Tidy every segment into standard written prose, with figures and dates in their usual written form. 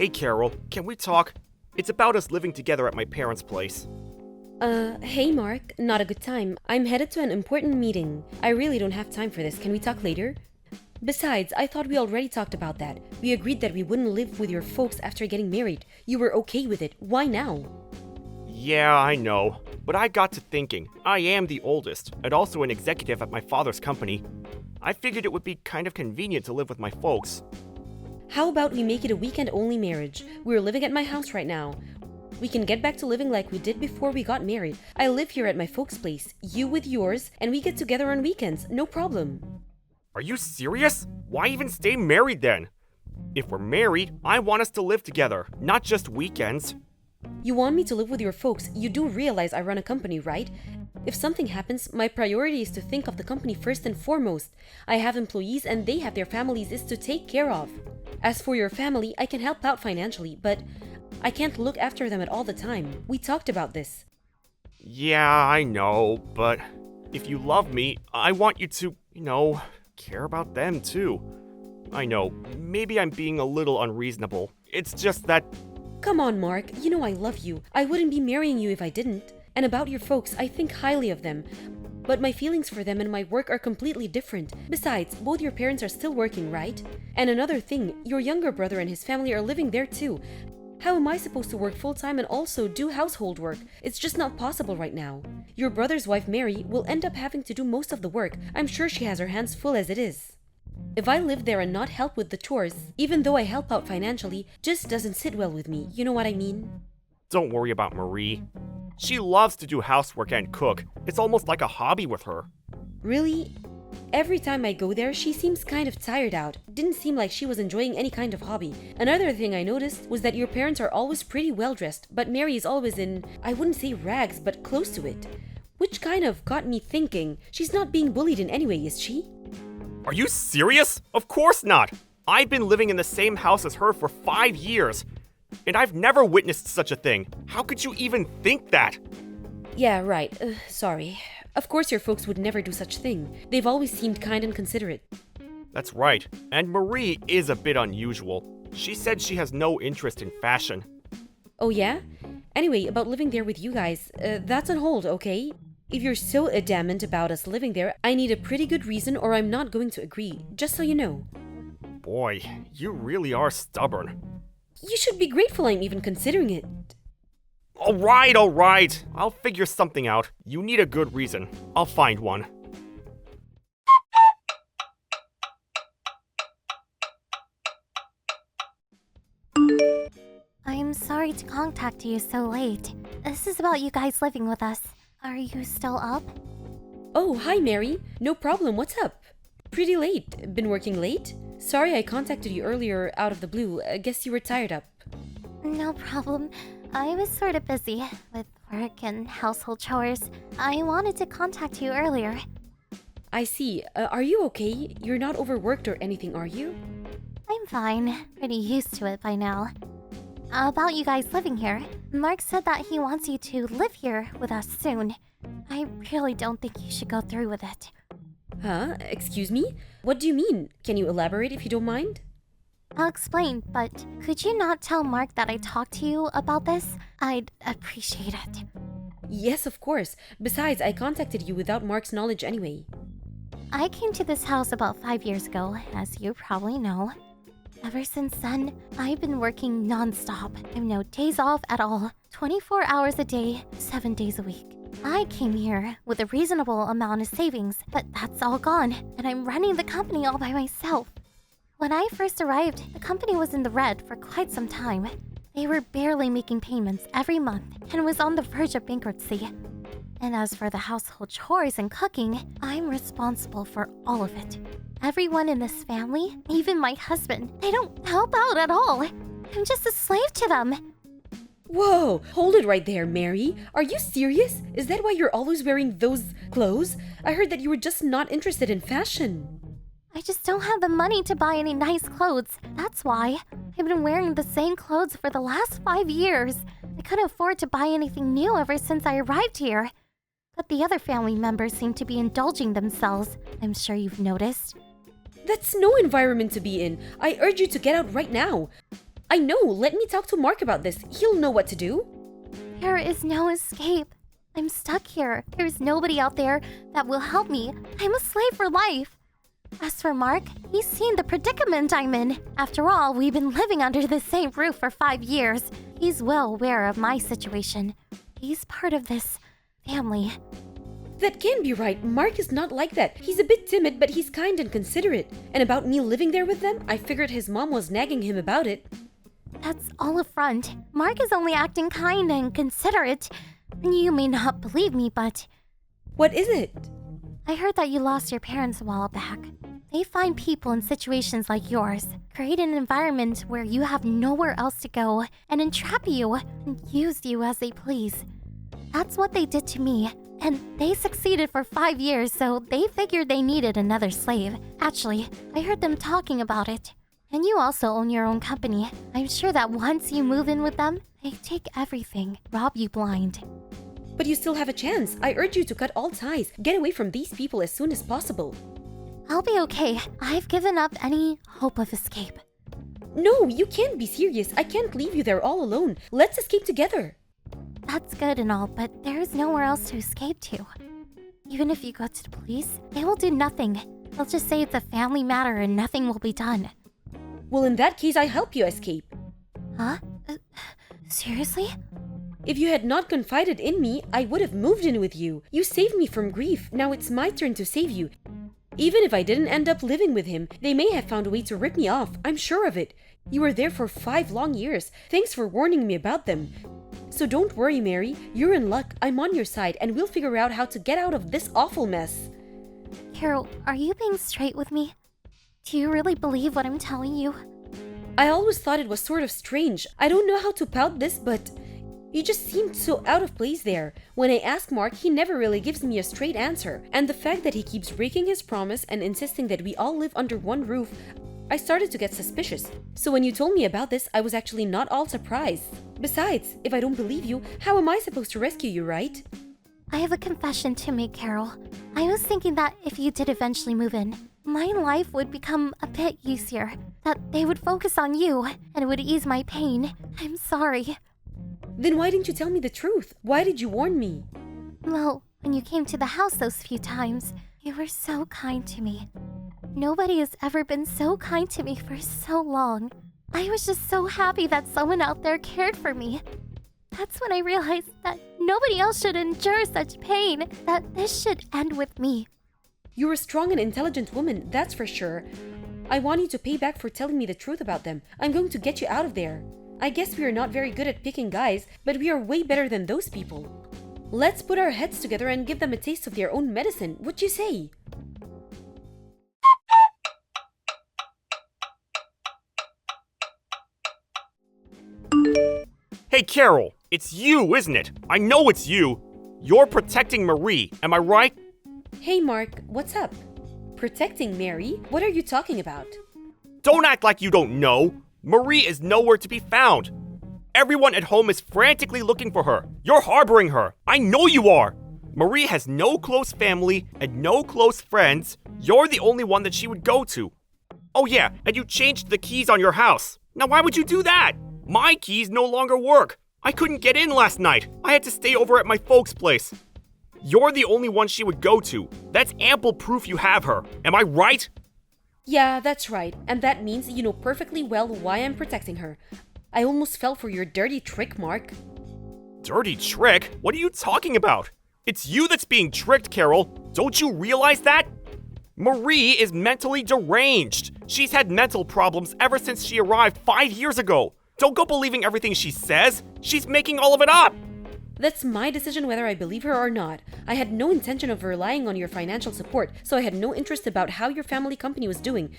Hey Carol, can we talk? It's about us living together at my parents' place. Hey Mark, not a good time. I'm headed to an important meeting. I really don't have time for this. Can we talk later? Besides, I thought we already talked about that. We agreed that we wouldn't live with your folks after getting married. You were okay with it. Why now? Yeah, I know. But I got to thinking, I am the oldest, and also an executive at my father's company. I figured it would be kind of convenient to live with my folks. How about we make it a weekend-only marriage? We're living at my house right now. We can get back to living like we did before we got married. I live here at my folks' place, you with yours, and we get together on weekends, no problem. Are you serious? Why even stay married then? If we're married, I want us to live together, not just weekends. You want me to live with your folks? You do realize I run a company, right? If something happens, my priority is to think of the company first and foremost. I have employees and they have their families is to take care of. As for your family, I can help out financially, but I can't look after them at all the time. We talked about this. Yeah, I know, but if you love me, I want you to, care about them too. I know, maybe I'm being a little unreasonable. It's just that... Come on, Mark. You know I love you. I wouldn't be marrying you if I didn't. And about your folks, I think highly of them. But my feelings for them and my work are completely different. Besides, both your parents are still working, right? And another thing, your younger brother and his family are living there too. How am I supposed to work full-time and also do household work? It's just not possible right now. Your brother's wife, Mary, will end up having to do most of the work. I'm sure she has her hands full as it is. If I live there and not help with the chores, even though I help out financially, just doesn't sit well with me. You know what I mean? Don't worry about Marie. She loves to do housework and cook. It's almost like a hobby with her. Really? Every time I go there, she seems kind of tired out. Didn't seem like she was enjoying any kind of hobby. Another thing I noticed was that your parents are always pretty well dressed, but Mary is always in, I wouldn't say rags, but close to it. Which kind of got me thinking, she's not being bullied in any way, is she? Are you serious? Of course not! I've been living in the same house as her for 5 years, and I've never witnessed such a thing. How could you even think that? Yeah, right. Sorry. Of course your folks would never do such thing. They've always seemed kind and considerate. That's right. And Marie is a bit unusual. She said she has no interest in fashion. Oh yeah? Anyway, about living there with you guys, that's on hold, okay? If you're so adamant about us living there, I need a pretty good reason or I'm not going to agree, just so you know. Boy, you really are stubborn. You should be grateful I'm even considering it. All right. I'll figure something out. You need a good reason. I'll find one. I'm sorry to contact you so late. This is about you guys living with us. Are you still up? Oh, hi Mary. No problem, what's up? Pretty late. Been working late? Sorry I contacted you earlier out of the blue. I guess you were tired up. No problem. I was sort of busy with work and household chores. I wanted to contact you earlier. I see. Are you okay? You're not overworked or anything, are you? I'm fine. Pretty used to it by now. About you guys living here, Mark said that he wants you to live here with us soon. I really don't think you should go through with it. Huh? Excuse me? What do you mean? Can you elaborate if you don't mind? I'll explain, but could you not tell Mark that I talked to you about this? I'd appreciate it. Yes, of course. Besides, I contacted you without Mark's knowledge anyway. I came to this house about 5 years ago, as you probably know. Ever since then, I've been working non-stop. I have no days off at all. 24 hours a day, 7 days a week. I came here with a reasonable amount of savings, but that's all gone, and I'm running the company all by myself. When I first arrived, the company was in the red for quite some time. They were barely making payments every month and was on the verge of bankruptcy. And as for the household chores and cooking, I'm responsible for all of it. Everyone in this family, even my husband, they don't help out at all. I'm just a slave to them. Whoa! Hold it right there, Mary. Are you serious? Is that why you're always wearing those clothes? I heard that you were just not interested in fashion. I just don't have the money to buy any nice clothes. That's why. I've been wearing the same clothes for the last 5 years. I couldn't afford to buy anything new ever since I arrived here. But the other family members seem to be indulging themselves. I'm sure you've noticed. That's no environment to be in. I urge you to get out right now. I know, let me talk to Mark about this. He'll know what to do. There is no escape. I'm stuck here. There's nobody out there that will help me. I'm a slave for life. As for Mark, he's seen the predicament I'm in. After all, we've been living under the same roof for 5 years. He's well aware of my situation. He's part of this family. That can't be right. Mark is not like that. He's a bit timid, but he's kind and considerate. And about me living there with them, I figured his mom was nagging him about it. That's all a front. Mark is only acting kind and considerate. You may not believe me, but What is it? I heard that you lost your parents a while back. They find people in situations like yours, create an environment where you have nowhere else to go, and entrap you and use you as they please. That's what they did to me, and they succeeded for 5 years, so they figured they needed another slave. Actually, I heard them talking about it. And you also own your own company. I'm sure that once you move in with them, they take everything, rob you blind. But you still have a chance. I urge you to cut all ties. Get away from these people as soon as possible. I'll be okay. I've given up any hope of escape. No, you can't be serious. I can't leave you there all alone. Let's escape together. That's good and all, but there is nowhere else to escape to. Even if you go to the police, they will do nothing. They'll just say it's a family matter and nothing will be done. Well, in that case, I help you escape. Huh? Seriously? If you had not confided in me, I would have moved in with you. You saved me from grief. Now it's my turn to save you. Even if I didn't end up living with him, they may have found a way to rip me off. I'm sure of it. You were there for 5 long years. Thanks for warning me about them. So don't worry, Mary. You're in luck. I'm on your side, and we'll figure out how to get out of this awful mess. Carol, are you being straight with me? Do you really believe what I'm telling you? I always thought it was sort of strange. I don't know how to pout this, but you just seemed so out of place there. When I ask Mark, he never really gives me a straight answer. And the fact that he keeps breaking his promise and insisting that we all live under one roof, I started to get suspicious. So when you told me about this, I was actually not all surprised. Besides, if I don't believe you, how am I supposed to rescue you, right? I have a confession to make, Carol. I was thinking that if you did eventually move in, my life would become a bit easier. That they would focus on you, and it would ease my pain. I'm sorry. Then why didn't you tell me the truth? Why did you warn me? Well, when you came to the house those few times, you were so kind to me. Nobody has ever been so kind to me for so long. I was just so happy that someone out there cared for me. That's when I realized that nobody else should endure such pain, that this should end with me. You're a strong and intelligent woman, that's for sure. I want you to pay back for telling me the truth about them. I'm going to get you out of there. I guess we are not very good at picking guys, but we are way better than those people. Let's put our heads together and give them a taste of their own medicine. What you say? Hey, Carol, it's you, isn't it? I know it's you. You're protecting Marie, am I right? Hey Mark, what's up? Protecting Mary? What are you talking about? Don't act like you don't know. Marie is nowhere to be found. Everyone at home is frantically looking for her. You're harboring her. I know you are. Marie has no close family and no close friends. You're the only one that she would go to. Oh yeah, and you changed the keys on your house. Now why would you do that? My keys no longer work. I couldn't get in last night. I had to stay over at my folks' place. You're the only one she would go to. That's ample proof you have her. Am I right? Yeah, that's right. And that means you know perfectly well why I'm protecting her. I almost fell for your dirty trick, Mark. Dirty trick? What are you talking about? It's you that's being tricked, Carol. Don't you realize that? Marie is mentally deranged. She's had mental problems ever since she arrived 5 years ago. Don't go believing everything she says. She's making all of it up. That's my decision whether I believe her or not. I had no intention of relying on your financial support, so I had no interest about how your family company was doing.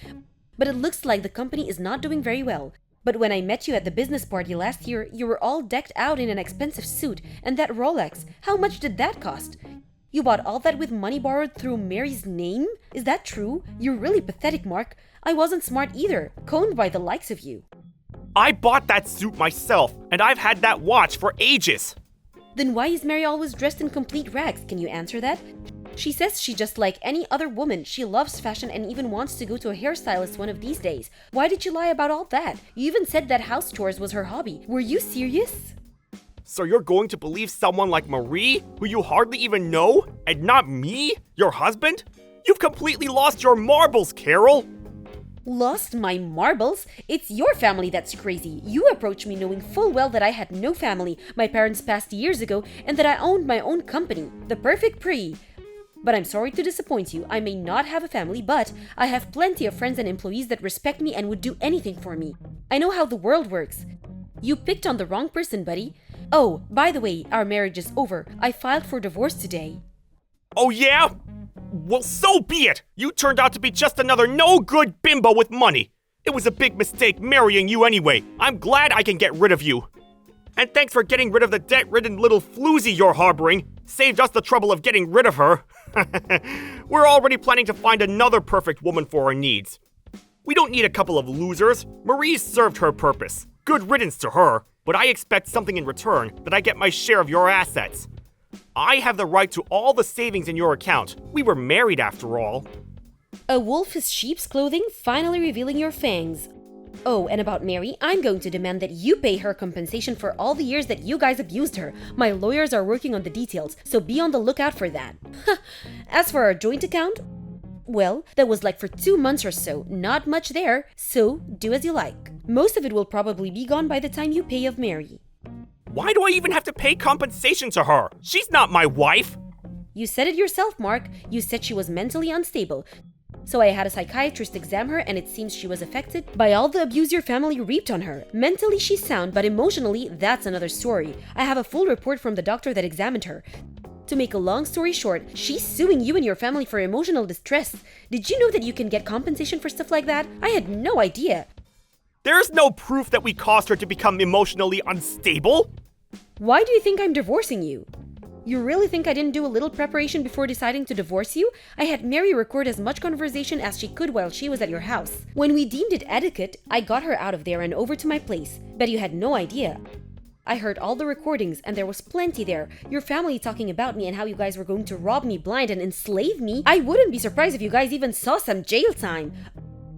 But it looks like the company is not doing very well. But when I met you at the business party last year, you were all decked out in an expensive suit, and that Rolex, how much did that cost? You bought all that with money borrowed through Mary's name? Is that true? You're really pathetic, Mark. I wasn't smart either, coned by the likes of you. I bought that suit myself, and I've had that watch for ages. Then why is Mary always dressed in complete rags? Can you answer that? She says she's just like any other woman. She loves fashion and even wants to go to a hairstylist one of these days. Why did you lie about all that? You even said that house chores was her hobby. Were you serious? So you're going to believe someone like Marie, who you hardly even know, and not me, your husband? You've completely lost your marbles, Carol! Lost my marbles? It's your family that's crazy. You approached me knowing full well that I had no family, my parents passed years ago, and that I owned my own company, The Perfect Pre. But I'm sorry to disappoint you. I may not have a family, but I have plenty of friends and employees that respect me and would do anything for me. I know how the world works. You picked on the wrong person, buddy. Oh, by the way, our marriage is over. I filed for divorce today. Oh yeah? Well, so be it! You turned out to be just another no-good bimbo with money. It was a big mistake marrying you anyway. I'm glad I can get rid of you. And thanks for getting rid of the debt-ridden little floozy you're harboring. Saved us the trouble of getting rid of her. We're already planning to find another perfect woman for our needs. We don't need a couple of losers. Marie's served her purpose. Good riddance to her. But I expect something in return, that I get my share of your assets. I have the right to all the savings in your account. We were married after all. A wolf is sheep's clothing, finally revealing your fangs. Oh, and about Mary, I'm going to demand that you pay her compensation for all the years that you guys abused her. My lawyers are working on the details, so be on the lookout for that. As for our joint account, well, that was like for 2 months or so, not much there, so do as you like. Most of it will probably be gone by the time you pay of Mary. Why do I even have to pay compensation to her? She's not my wife! You said it yourself, Mark. You said she was mentally unstable. So I had a psychiatrist examine her, and it seems she was affected by all the abuse your family reaped on her. Mentally she's sound, but emotionally, that's another story. I have a full report from the doctor that examined her. To make a long story short, she's suing you and your family for emotional distress. Did you know that you can get compensation for stuff like that? I had no idea. There's no proof that we caused her to become emotionally unstable. Why do you think I'm divorcing you? You really think I didn't do a little preparation before deciding to divorce you? I had Mary record as much conversation as she could while she was at your house. When we deemed it etiquette, I got her out of there and over to my place. Bet you had no idea. I heard all the recordings, and there was plenty there. Your family talking about me and how you guys were going to rob me blind and enslave me. I wouldn't be surprised if you guys even saw some jail time.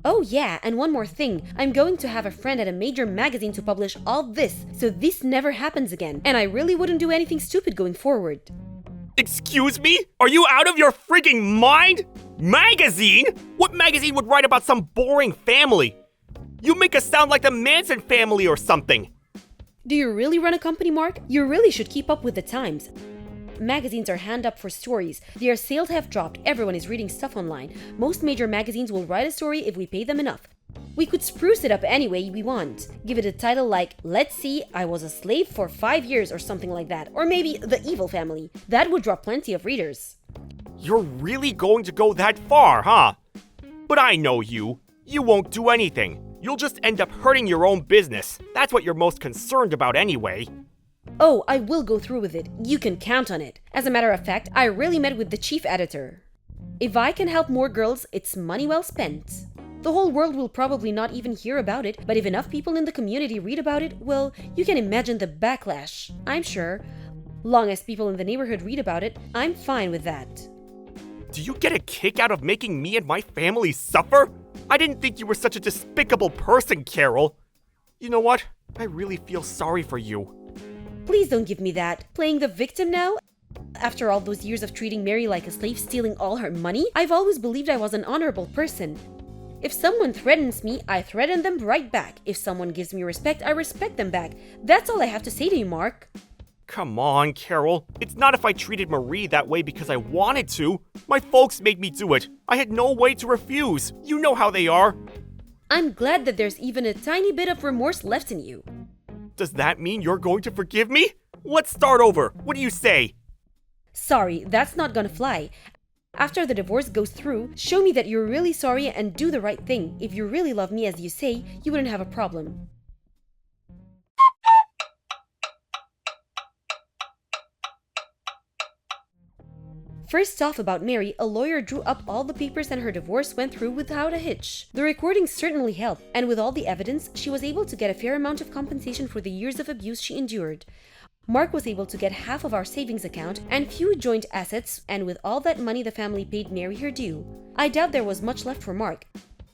Oh yeah, and one more thing. I'm going to have a friend at a major magazine to publish all this, so this never happens again. And I really wouldn't do anything stupid going forward. Excuse me? Are you out of your frigging mind? Magazine? What magazine would write about some boring family? You make us sound like the Manson family or something. Do you really run a company, Mark? You really should keep up with the times. Magazines are hand up for stories. Their sales have dropped. Everyone is reading stuff online. Most major magazines will write a story if we pay them enough. We could spruce it up any way we want. Give it a title like, let's see, I was a slave for 5 years or something like that. Or maybe The Evil Family. That would draw plenty of readers. You're really going to go that far, huh? But I know you. You won't do anything. You'll just end up hurting your own business. That's what you're most concerned about anyway. Oh, I will go through with it. You can count on it. As a matter of fact, I really met with the chief editor. If I can help more girls, it's money well spent. The whole world will probably not even hear about it, but if enough people in the community read about it, well, you can imagine the backlash, I'm sure. Long as people in the neighborhood read about it, I'm fine with that. Do you get a kick out of making me and my family suffer? I didn't think you were such a despicable person, Carol. You know what? I really feel sorry for you. Please don't give me that. Playing the victim now? After all those years of treating Mary like a slave, stealing all her money? I've always believed I was an honorable person. If someone threatens me, I threaten them right back. If someone gives me respect, I respect them back. That's all I have to say to you, Mark. Come on, Carol. It's not if I treated Marie that way because I wanted to. My folks made me do it. I had no way to refuse. You know how they are. I'm glad that there's even a tiny bit of remorse left in you. Does that mean you're going to forgive me? Let's start over. What do you say? Sorry, that's not gonna fly. After the divorce goes through, show me that you're really sorry and do the right thing. If you really love me as you say, you wouldn't have a problem. First off, about Mary, a lawyer drew up all the papers and her divorce went through without a hitch. The recordings certainly helped, and with all the evidence, she was able to get a fair amount of compensation for the years of abuse she endured. Mark was able to get half of our savings account and few joint assets, and with all that money the family paid Mary her due. I doubt there was much left for Mark.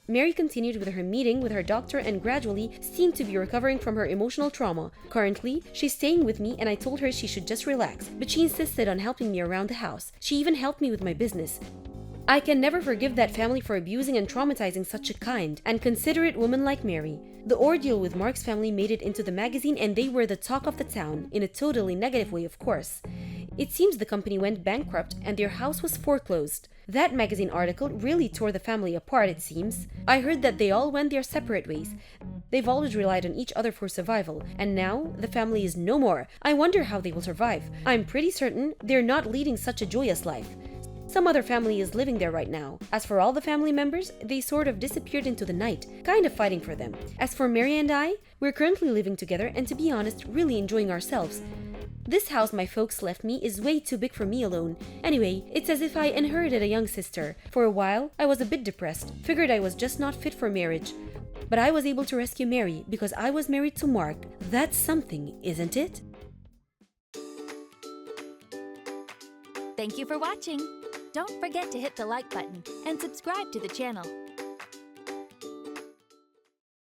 Mary continued with her meeting with her doctor and gradually seemed to be recovering from her emotional trauma. Currently, she's staying with me and I told her she should just relax, but she insisted on helping me around the house. She even helped me with my business. I can never forgive that family for abusing and traumatizing such a kind and considerate woman like Mary. The ordeal with Mark's family made it into the magazine and they were the talk of the town, in a totally negative way, of course. It seems the company went bankrupt and their house was foreclosed. That magazine article really tore the family apart, it seems. I heard that they all went their separate ways. They've always relied on each other for survival, and now the family is no more. I wonder how they will survive. I'm pretty certain they're not leading such a joyous life. Some other family is living there right now. As for all the family members, they sort of disappeared into the night, kind of fighting for them. As for Mary and I, we're currently living together and to be honest, really enjoying ourselves. This house my folks left me is way too big for me alone. Anyway, it's as if I inherited a young sister. For a while, I was a bit depressed, figured I was just not fit for marriage. But I was able to rescue Mary because I was married to Mark. That's something, isn't it? Thank you for watching. Don't forget to hit the like button and subscribe to the channel.